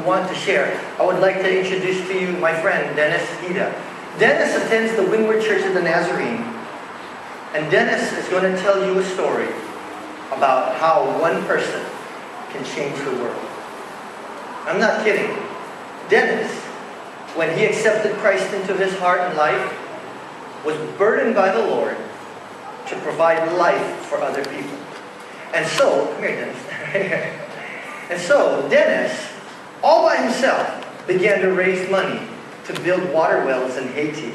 want to share. I would like to introduce to you my friend, Dennis Hida. Dennis attends the Windward Church of the Nazarene. And Dennis is going to tell you a story about how one person can change the world. I'm not kidding. Dennis, when he accepted Christ into his heart and life, was burdened by the Lord to provide life for other people. And so, come here, Dennis. And so, Dennis, all by himself, began to raise money to build water wells in Haiti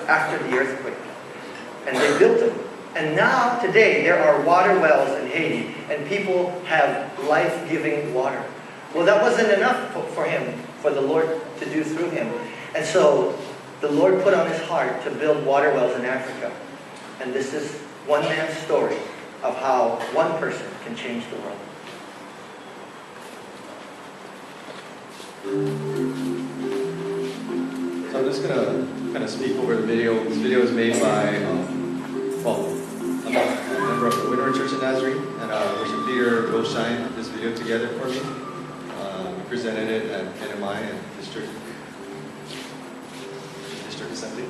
after the earthquake. And they built them. And now, today, there are water wells in Haiti, and people have life-giving water. Well, that wasn't enough for him, for the Lord to do through him. And so, the Lord put on his heart to build water wells in Africa. And this is one man's story of how one person can change the world. So I'm just going to kind of speak over the video. This video is made by, I'm a member of the Windward Church of Nazarene, and worship leader Will Shine put this video together for me. We presented it at NMI and District Assembly.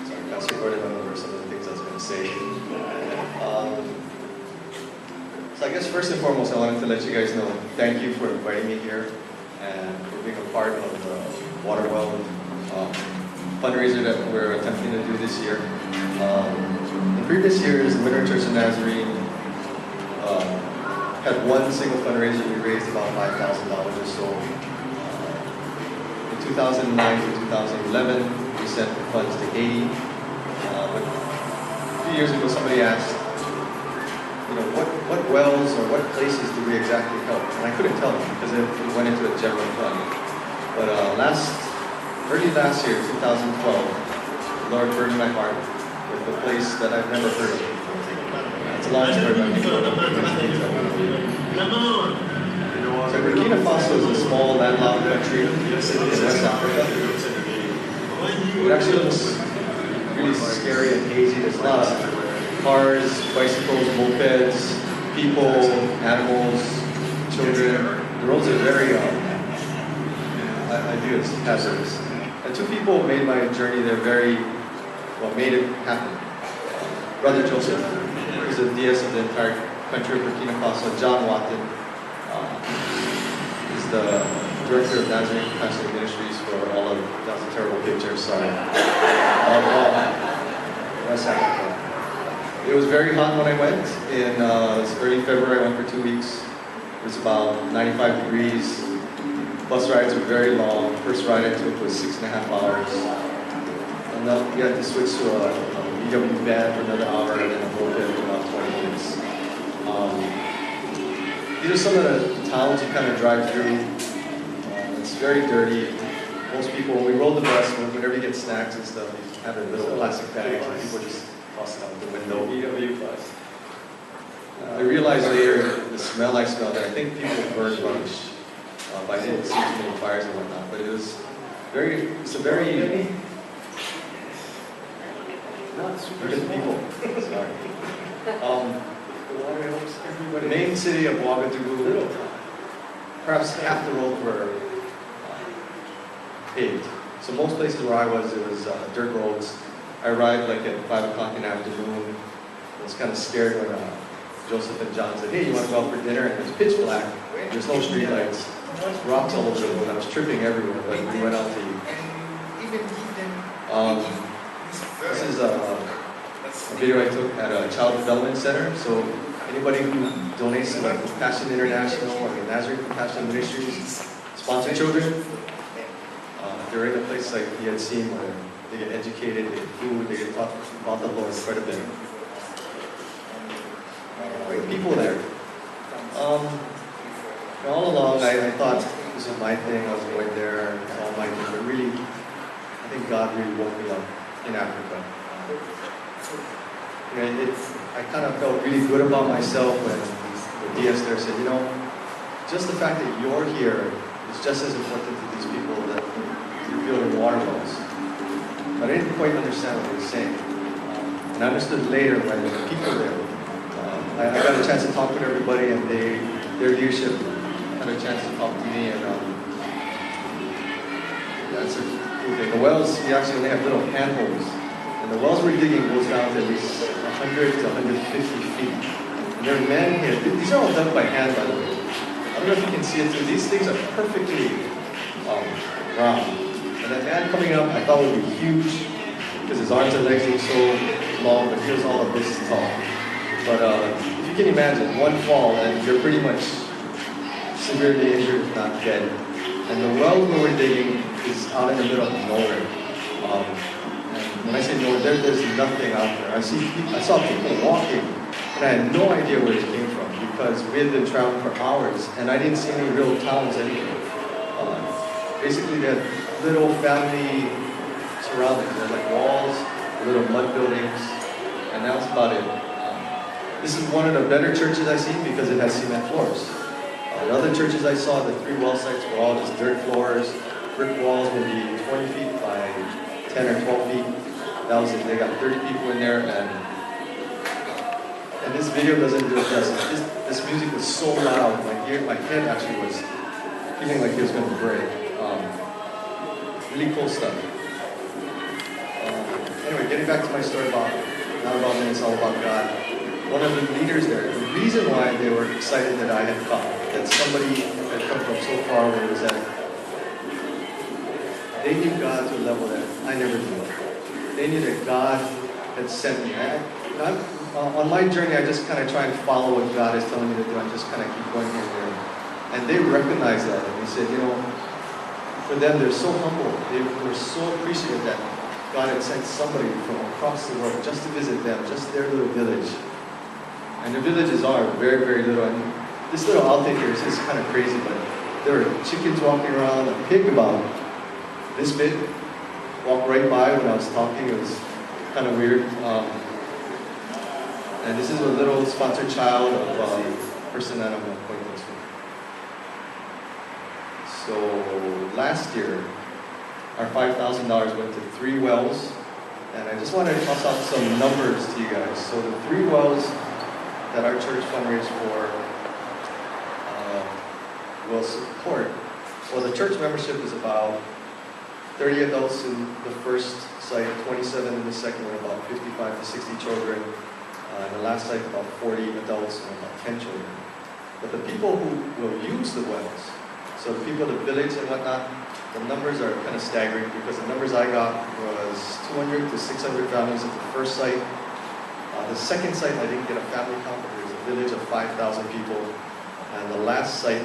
Sorry, Pastor Gordon went over some of the things I was going to say. So I guess first and foremost, I wanted to let you guys know, thank you for inviting me here and for being a part of the water well fundraiser that we're attempting to do this year. In previous years, the Windward Church of Nazarene had one single fundraiser. We raised about $5,000 or so. In 2009 to 2011, we sent the funds to Haiti. But a few years ago, somebody asked, what wells or what places do we exactly help? And I couldn't tell them because it went into a general fund. But early last year, 2012, the Lord burdened my heart with a place that I've never heard of before. It's a long story, but I think so Burkina Faso is a small landlocked country in West Africa. It actually looks really scary and hazy. There's a lot of cars, bicycles, mopeds, people, animals, children. The roads are very hazardous. And two people made my journey there made it happen. Brother Joseph, who's the DS of the entire country of Burkina Faso. John Watton is the director of Nazarene Compassionate Ministries for all of, that's a terrible picture, sorry. West Africa. It was very hot when I went. In early February, I went for 2 weeks. It was about 95 degrees. Bus rides were very long. First ride I took was 6.5 hours. And then we had to switch to a VW van for another hour and then a moped for about 20 minutes. These are some of the towns you kind of drive through. It's very dirty. Most people, when we roll the bus, whenever you get snacks and stuff, you have a little plastic bag and people just toss it out the window. VW bus. I realized later the smell I smelled, I think people burned rubbish. But I didn't see too many fires and whatnot. But it's a very not super people. Sorry. The main city of Ouagadougou, perhaps half the roads were paved. So most places where I was, it was dirt roads. I arrived like at 5 o'clock in the afternoon. I was kind of scared when Joseph and John said, "Hey, you want to go out for dinner?" And it was pitch black. There's no street lights. Rocks all over the road. I was tripping everywhere, but we went out to eat. This is a video I took at a child development center. So anybody who donates to like Compassion International or the Nazarene Compassion Ministries sponsor children. They're in a place like you had seen where they get educated, they get food, they get taught about the Lord quite a bit. Great people there. All along, I thought this was my thing. I was going there, it's all my thing. But really, I think God really woke me up in Africa. I kind of felt really good about myself when the DS there said, just the fact that you're here is just as important to these people that you're building water wells. But I didn't quite understand what they were saying. And I understood later when the people there, I got a chance chance to talk with everybody, and their leadership had a chance to talk to me, and that's a cool thing. The wells, we actually only have little handholds, and the wells we're digging goes down to at least 100 to 150 feet. And there are men here. These are all done by hand, by the way. I don't know if you can see it too. These things are perfectly round. And that man coming up, I thought would be huge because his arms and legs look so long, but he was all of this tall. But if you can imagine, one fall and you're pretty much severely injured, if not dead. And the well where we're digging is out in the middle of nowhere. And when I say nowhere, there's nothing out there. I saw people walking, and I had no idea where it came from because we had been traveling for hours, and I didn't see any real towns anywhere. Basically, they had little family surroundings. They had like walls, little mud buildings, and that was about it. This is one of the better churches I've seen because it has cement floors. The other churches I saw, the 3 well sites were all just dirt floors, brick walls, maybe 20 feet by 10 or 12 feet. That was it. They got 30 people in there, and this video doesn't do it justice. This music was so loud, my head actually was feeling like it was going to break. Really cool stuff. Anyway, getting back to my story not about me, it's all about God. One of the leaders there, the reason why they were excited that I had come, that somebody had come from so far away was that they knew God to a level that I never knew. They knew that God had sent me. On my journey, I just kind of try and follow what God is telling me to do. I just kind of keep going here and there. And they recognized that. And they said, for them, they're so humble. They were so appreciative that God had sent somebody from across the world just to visit them, just their little village. And the villages are very, very little. And this little outtake here is just kind of crazy, but there were chickens walking around, a pig about this big, walked right by when I was talking. It was kind of weird. And this is a little sponsored child of a person that I'm acquaintance with. So last year, our $5,000 went to 3 wells, and I just wanted to toss out some numbers to you guys. So the 3 wells that our church fundraised for will support. Well, the church membership is about 30 adults in the first site, 27 in the second one, about 55 to 60 children. And the last site, about 40 adults and about 10 children. But the people who will use the wells, so the people of the village and whatnot, the numbers are kind of staggering because the numbers I got was 200 to 600 families at the first site. The second site, I didn't get a family count, but there's a village of 5,000 people. And the last site,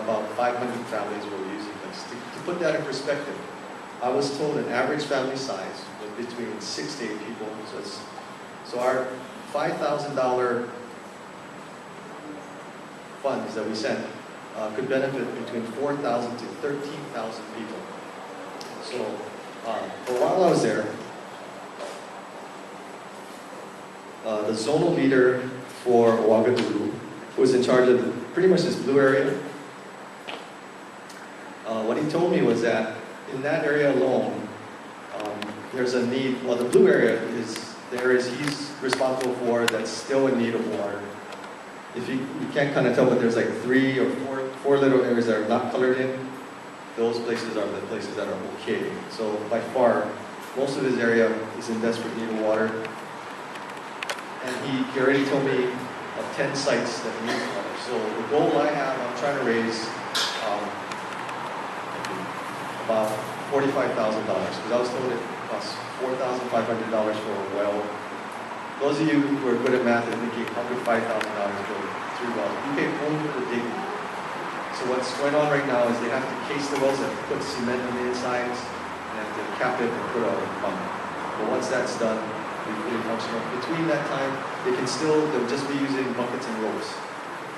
about 500 families were using this. To put that in perspective, I was told an average family size was between 6 to 8 people. So our $5,000 funds that we sent could benefit between 4,000 to 13,000 people. So, but while I was there, the zonal leader for Honolulu, who was in charge of pretty much this blue area, what he told me was that in that area alone, there's a need. Well, the blue area is the areas he's responsible for that's still in need of water. If you can't kind of tell, but there's like 3 or 4 little areas that are not colored in. Those places are the places that are okay. So by far, most of his area is in desperate need of water. And he already told me of 10 sites that need water. So the goal I have, I'm trying to raise about $45,000 because I was told it costs $4,500 for a well. Those of you who are good at math are thinking $105,000 for 3 wells. You pay only for the digging. So what's going on right now is they have to case the wells, they have to put cement on the insides, and have to cap it and put a pump. But once that's done, we're fully functional. Between that time, they'll just be using buckets and ropes.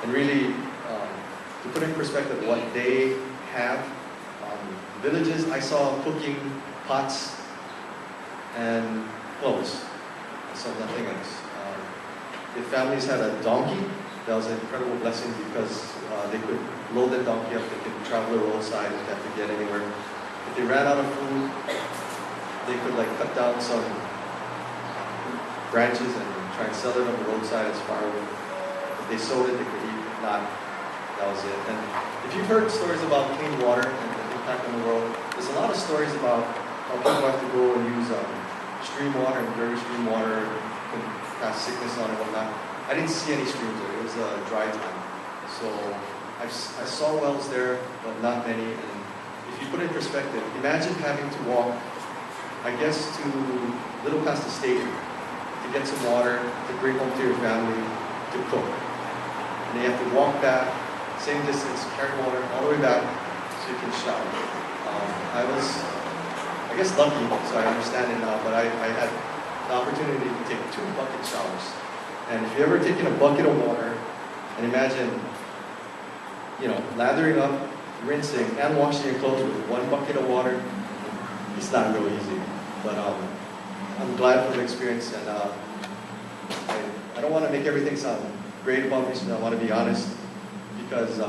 And really, to put in perspective what they have, villages, I saw cooking pots and clothes. I saw nothing else. If families had a donkey, that was an incredible blessing because they could load the donkey up, they could travel the roadside if they have to get anywhere. If they ran out of food, they could cut down some branches and try and sell it on the roadside as firewood. If they sold it, they could eat. If not, that was it. And if you've heard stories about clean water and the impact on the world, there's a lot of stories about how people have to go and use stream water and dirty stream water can pass sickness on and whatnot. I didn't see any streams there. It was a dry time. So I saw wells there, but not many. And if you put it in perspective, imagine having to walk, I guess, to little past the stadium to get some water to bring home to your family to cook. And you have to walk back, same distance, carry water all the way back so you can shower. I was, I guess, lucky, so I understand it now, but I had the opportunity to take 2 bucket showers. And if you've ever taken a bucket of water, and imagine, lathering up, rinsing, and washing your clothes with 1 bucket of water, it's not real easy. But I'm glad for the experience, and I don't want to make everything sound great about me, so I want to be honest, because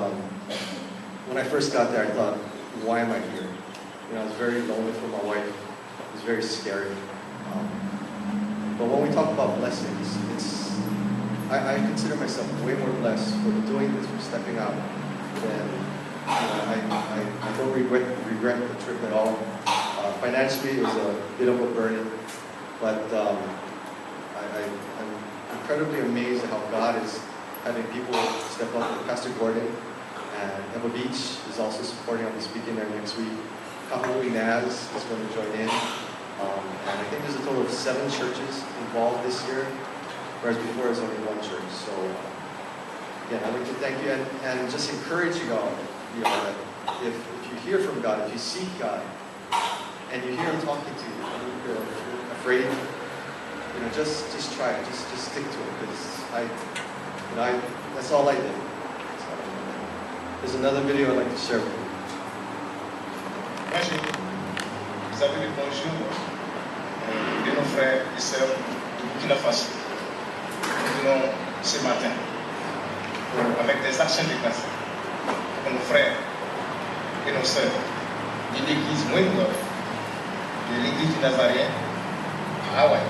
when I first got there, I thought, why am I here? I was very lonely for my wife. It was very scary. But when we talk about blessings, I consider myself way more blessed for doing this, for stepping out, than I don't regret the trip at all. Financially, it was a bit of a burden, but I'm incredibly amazed at how God is having people step up. Pastor Gordon and Pebble Beach is also supporting. I'll be speaking there next week. Honolulu Naz is going to join in. And I think there's a total of 7 churches involved this year, whereas before it was only 1 church. So again, I'd like to thank you and just encourage you all, that if you hear from God, if you seek God, and you hear Him talking to you, and you're afraid, just try it, just stick to it, because that's all I did. There's another video I'd like to share with you. Bonjour. Vous avez le bonjour de nos frères et sœurs de Burkina Faso. Nous venons ce matin avec des actions de grâce pour nos frères et nos sœurs de l'église Moïse, de l'église du Nazarene à Hawaï.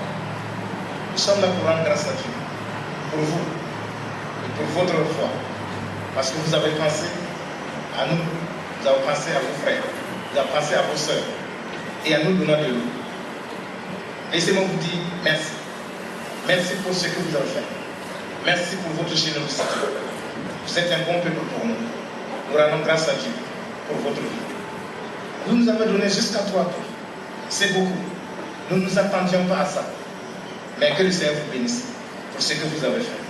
Nous sommes là pour rendre grâce à Dieu, pour vous et pour votre foi, parce que vous avez pensé à nous, vous avez pensé à vos frères, vous avez pensé à vos sœurs et à nous donnant de l'eau. Laissez-moi vous dire merci. Merci pour ce que vous avez fait. Merci pour votre générosité. Vous êtes un bon peuple pour nous. Nous rendons grâce à Dieu pour votre vie. Vous nous avez donné jusqu'à 3 tours. C'est beaucoup. Nous ne nous attendions pas à ça. Mais que le Seigneur vous bénisse pour ce que vous avez fait.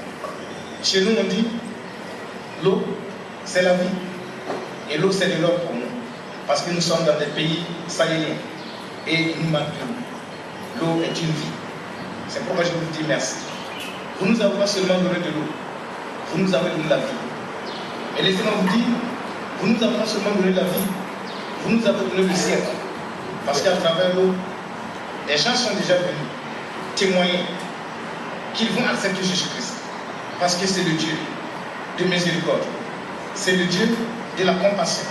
Chez nous, on dit, l'eau, c'est la vie. Et l'eau, c'est de l'or pour nous. Parce que nous sommes dans des pays sahéliens. Et il nous manque de l'eau. L'eau est une vie. C'est pourquoi je vous dis merci. Vous nous avez pas seulement donné de l'eau. Vous nous avez donné la vie. Et laissez-moi vous dire, vous nous avez pas seulement donné la vie, vous nous avez donné le ciel. Parce qu'à travers l'eau, les gens sont déjà venus témoigner qu'ils vont accepter Jésus-Christ. Parce que c'est le Dieu de miséricorde. C'est le Dieu de la compassion.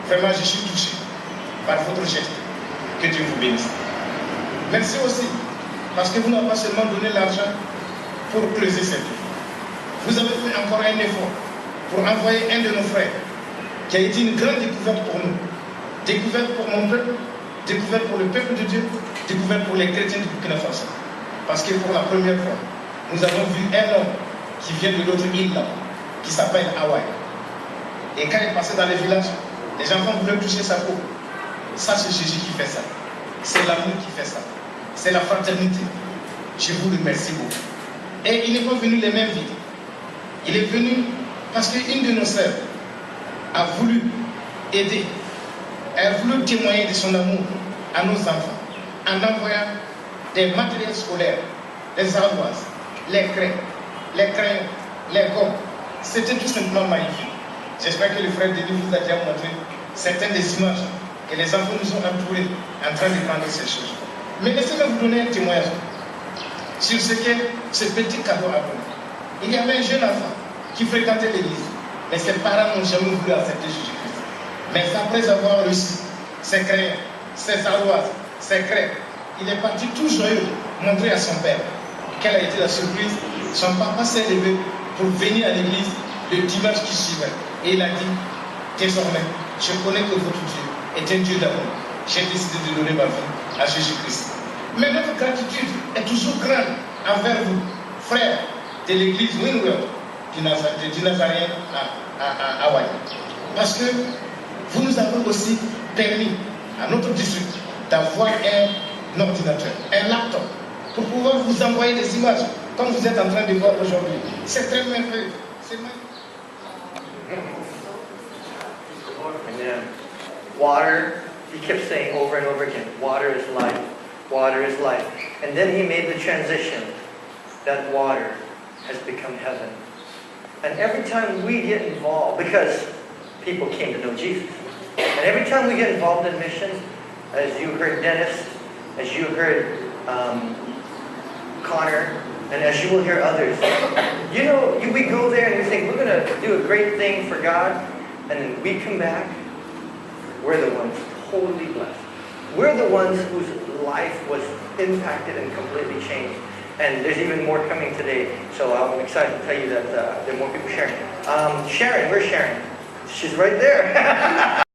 Vraiment, je suis touché par votre geste. Que Dieu vous bénisse. Merci aussi, parce que vous n'avez pas seulement donné l'argent pour creuser cette eau. Vous avez fait encore un effort pour envoyer un de nos frères qui a été une grande découverte pour nous. Découverte pour mon peuple, découverte pour le peuple de Dieu, découverte pour les chrétiens du Burkina Faso. Parce que pour la première fois, nous avons vu un homme qui vient de l'autre île là, qui s'appelle Hawaï. Et quand il passait dans les villages, les enfants voulaient toucher sa peau. Ça, c'est Jésus qui fait ça. C'est l'amour qui fait ça. C'est la fraternité. Je vous remercie beaucoup. Et il n'est pas venu les mains vides. Il est venu parce qu'une de nos sœurs a voulu aider. Elle a voulu témoigner de son amour à nos enfants en envoyant des matériels scolaires, les ardoises, les craies, les crayons, les gommes. C'était tout simplement magnifique. J'espère que le frère Denis vous a déjà montré certaines des images que les enfants nous ont entourés en train de prendre ces choses. Mais laissez-moi vous donner un témoignage sur ce que ce petit cadeau a donné. Il y avait un jeune enfant qui fréquentait l'église, mais ses parents n'ont jamais voulu accepter Jésus-Christ. Mais après avoir reçu ses crayons, ses ardoises, ses crêpes, il est parti tout joyeux montrer à son père quelle a été la surprise son papa s'est levé pour venir à l'église le dimanche qui suivait. Et il a dit, désormais, je connais que votre Dieu est un Dieu d'amour. J'ai décidé de donner ma vie à Jésus-Christ. Mais notre gratitude est toujours grande envers vous, frères de l'église Winwell du Nazarene à Hawaï. Parce que vous nous avez aussi permis à notre district d'avoir un ordinateur, un laptop, pour pouvoir vous envoyer des images, comme vous êtes en train de voir aujourd'hui. C'est très merveilleux. C'est magnifique. And then water, he kept saying over and over again, water is life, water is life. And then he made the transition that water has become heaven. And every time we get involved, because people came to know Jesus, and every time we get involved in missions, as you heard Dennis, as you heard Connor, and as you will hear others, you know, we go there and we think we're going to do a great thing for God, and then we come back, we're the ones totally blessed. We're the ones whose life was impacted and completely changed. And there's even more coming today, so I'm excited to tell you that there are more people sharing. Sharon, where's Sharon? She's right there.